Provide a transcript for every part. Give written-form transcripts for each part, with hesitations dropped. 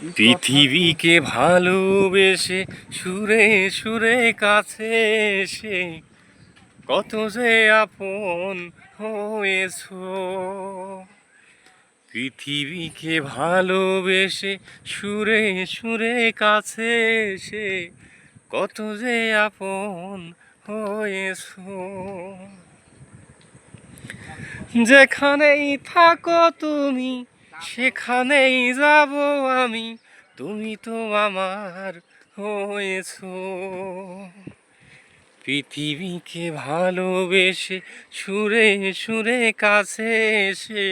পৃথিবীকে ভালোবেসে সুরে সুরে কাছে এসে কত যে আপন হয়েছো। পৃথিবীকে ভালোবেসে সুরে সুরে কাছে এসে কত যে আপন হয়েছো। যেখানেই থাকো তুমি সেখানেই যাব আমি, তুমি তো আমার হয়েছো। পৃথিবীকে ভালোবেসে সুরে সুরে কাছে এসে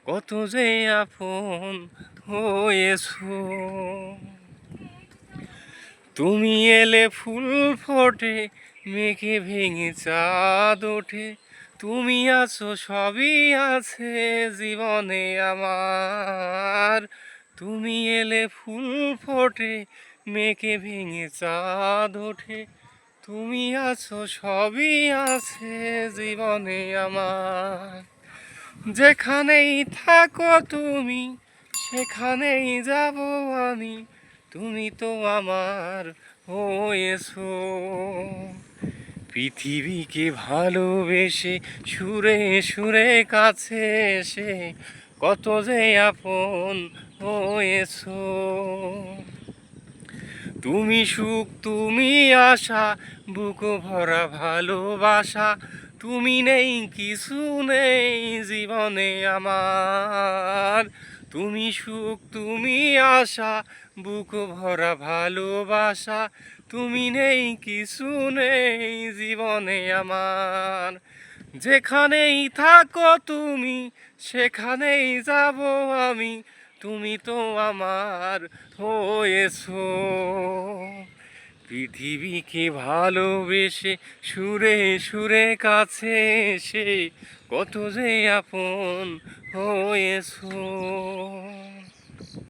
কত যে আপন হয়েছো। তুমি এলে ফুল ফোটে, মেঘে ভেঙে চাঁদ ওঠে, তুমি আছো সবই আছে জীবনে আমার। তুমি এলে ফুল ফোটে, মেঘে ভেঙে চাঁদ ওঠে, তুমি আছো সবই আছে জীবনে আমার। যেখানেই থাকো তুমি সেখানেই যাব আমি, তুমি তো আমার হয়েছো। পৃথিবীকে ভালোবেসে সুরে সুরে কাছে এসে কত যে আপন হয়েছো। তুমি সুখ তুমি আশা, বুক ভরা ভালোবাসা, তুমি নেই কিছু নেই জীবনে আমার। তুমি সুখ তুমি আশা, বুক ভরা ভালোবাসা, তুমি নেই কিছু নেই জীবনে আমার। যেখানেই থাকো তুমি সেখানেই যাব আমি, তুমি তো আমার হয়েছো। পৃথিবীকে ভালোবেসে সুরে সুরে কাছে এসে কত যে আপন হয়েছো।